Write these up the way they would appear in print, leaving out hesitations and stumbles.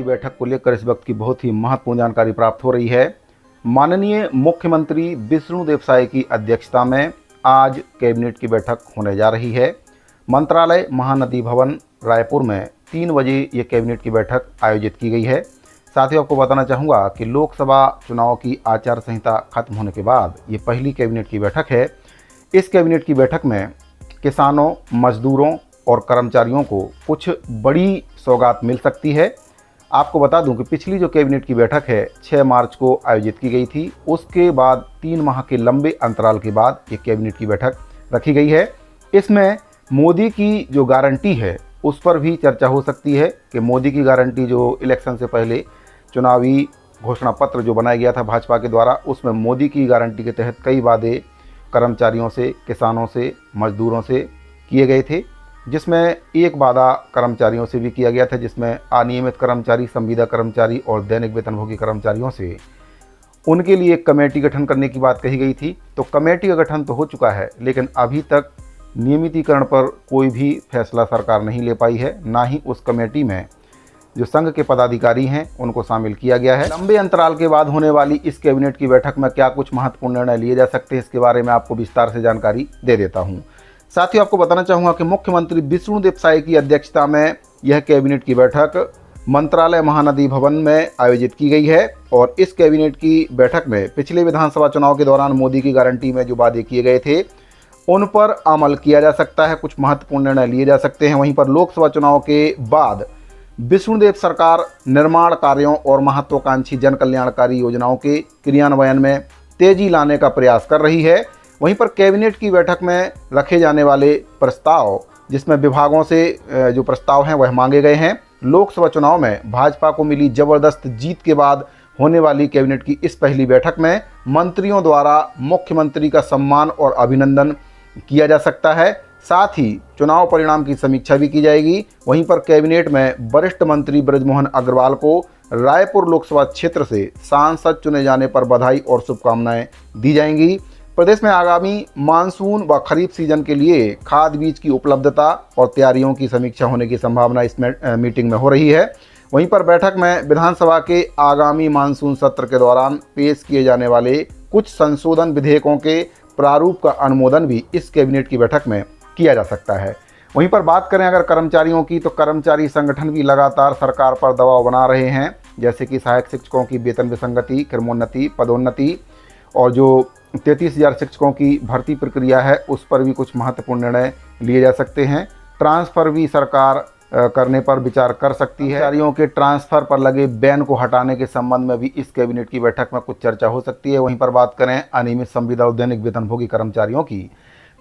बैठक को लेकर इस वक्त की बहुत ही महत्वपूर्ण जानकारी प्राप्त हो रही है। माननीय मुख्यमंत्री विष्णुदेव साय की अध्यक्षता में आज कैबिनेट की बैठक होने जा रही है। मंत्रालय महानदी भवन रायपुर में 3 बजे ये कैबिनेट की बैठक आयोजित की गई है। साथ ही आपको बताना चाहूँगा कि लोकसभा चुनाव की आचार संहिता खत्म होने के बाद ये पहली कैबिनेट की बैठक है। इस कैबिनेट की बैठक में किसानों, मजदूरों और कर्मचारियों को कुछ बड़ी सौगात मिल सकती है। आपको बता दूं कि पिछली जो कैबिनेट की बैठक है 6 मार्च को आयोजित की गई थी। उसके बाद 3 माह के लंबे अंतराल के बाद ये कैबिनेट की बैठक रखी गई है। इसमें मोदी की जो गारंटी है उस पर भी चर्चा हो सकती है कि मोदी की गारंटी जो इलेक्शन से पहले चुनावी घोषणा पत्र जो बनाया गया था भाजपा के द्वारा, उसमें मोदी की गारंटी के तहत कई वादे कर्मचारियों से, किसानों से, मजदूरों से किए गए थे, जिसमें एक वादा कर्मचारियों से भी किया गया था, जिसमें अनियमित कर्मचारी, संविदा कर्मचारी और दैनिक वेतनभोगी कर्मचारियों से उनके लिए एक कमेटी गठन करने की बात कही गई थी। तो कमेटी का गठन तो हो चुका है, लेकिन अभी तक नियमितीकरण पर कोई भी फैसला सरकार नहीं ले पाई है। ना ही उस कमेटी में जो संघ के पदाधिकारी हैं उनको शामिल किया गया है। लंबे अंतराल के बाद होने वाली इस कैबिनेट की बैठक में क्या कुछ महत्वपूर्ण निर्णय लिए जा सकते हैं, इसके बारे में आपको विस्तार से जानकारी दे देता हूं। साथ ही आपको बताना चाहूँगा कि मुख्यमंत्री विष्णुदेव साय की अध्यक्षता में यह कैबिनेट की बैठक मंत्रालय महानदी भवन में आयोजित की गई है। और इस कैबिनेट की बैठक में पिछले विधानसभा चुनाव के दौरान मोदी की गारंटी में जो वादे किए गए थे उन पर अमल किया जा सकता है, कुछ महत्वपूर्ण निर्णय लिए जा सकते हैं। वहीं पर लोकसभा चुनाव के बाद विष्णुदेव सरकार निर्माण कार्यों और महत्वाकांक्षी जन कल्याणकारी योजनाओं के क्रियान्वयन में तेजी लाने का प्रयास कर रही है। वहीं पर कैबिनेट की बैठक में रखे जाने वाले प्रस्ताव, जिसमें विभागों से जो प्रस्ताव हैं वह मांगे गए हैं। लोकसभा चुनाव में भाजपा को मिली जबरदस्त जीत के बाद होने वाली कैबिनेट की इस पहली बैठक में मंत्रियों द्वारा मुख्यमंत्री का सम्मान और अभिनंदन किया जा सकता है। साथ ही चुनाव परिणाम की समीक्षा भी की जाएगी। वहीं पर कैबिनेट में वरिष्ठ मंत्री बृजमोहन अग्रवाल को रायपुर लोकसभा क्षेत्र से सांसद चुने जाने पर बधाई और शुभकामनाएं दी जाएंगी। प्रदेश में आगामी मानसून व खरीफ सीजन के लिए खाद बीज की उपलब्धता और तैयारियों की समीक्षा होने की संभावना इस मीटिंग में हो रही है। वहीं पर बैठक में विधानसभा के आगामी मानसून सत्र के दौरान पेश किए जाने वाले कुछ संशोधन विधेयकों के प्रारूप का अनुमोदन भी इस कैबिनेट की बैठक में किया जा सकता है। वहीं पर बात करें अगर कर्मचारियों की, तो कर्मचारी संगठन भी लगातार सरकार पर दबाव बना रहे हैं, जैसे कि सहायक शिक्षकों की वेतन विसंगति, क्रमोन्नति, पदोन्नति और जो 33,000 शिक्षकों की भर्ती प्रक्रिया है उस पर भी कुछ महत्वपूर्ण निर्णय लिए जा सकते हैं। ट्रांसफ़र भी सरकार करने पर विचार कर सकती है। कर्मचारियों के ट्रांसफ़र पर लगे बैन को हटाने के संबंध में भी इस कैबिनेट की बैठक में कुछ चर्चा हो सकती है। वहीं पर बात करें अनियमित संविदा और दैनिक वेतनभोगी कर्मचारियों की,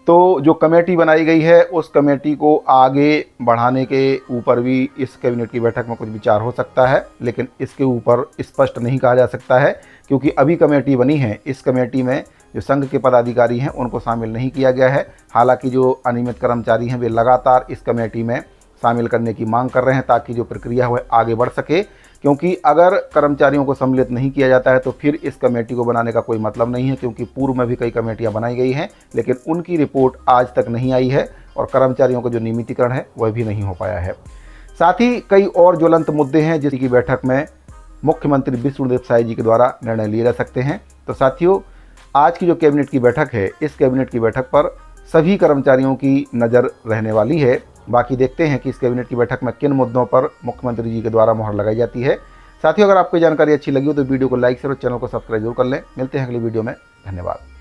तो जो कमेटी बनाई गई है उस कमेटी को आगे बढ़ाने के ऊपर भी इस कैबिनेट की बैठक में कुछ विचार हो सकता है, लेकिन इसके ऊपर स्पष्ट नहीं कहा जा सकता है क्योंकि अभी कमेटी बनी है। इस कमेटी में जो संघ के पदाधिकारी हैं उनको शामिल नहीं किया गया है। हालांकि जो अनियमित कर्मचारी हैं वे लगातार इस कमेटी में शामिल करने की मांग कर रहे हैं ताकि जो प्रक्रिया है वह आगे बढ़ सके, क्योंकि अगर कर्मचारियों को सम्मिलित नहीं किया जाता है तो फिर इस कमेटी को बनाने का कोई मतलब नहीं है, क्योंकि पूर्व में भी कई कमेटियां बनाई गई हैं लेकिन उनकी रिपोर्ट आज तक नहीं आई है और कर्मचारियों का जो नियमितीकरण है वह भी नहीं हो पाया है। साथ ही कई और ज्वलंत मुद्दे हैं जिसकी बैठक में मुख्यमंत्री विष्णुदेव साय जी के द्वारा निर्णय लिए जा सकते हैं। तो साथियों, आज की जो कैबिनेट की बैठक है, इस कैबिनेट की बैठक पर सभी कर्मचारियों की नज़र रहने वाली है। बाकी देखते हैं कि इस कैबिनेट की बैठक में किन मुद्दों पर मुख्यमंत्री जी के द्वारा मोहर लगाई जाती है। साथियों, अगर आपको जानकारी अच्छी लगी हो तो वीडियो को लाइक शेयर और चैनल को सब्सक्राइब जरूर कर लें। मिलते हैं अगली वीडियो में। धन्यवाद।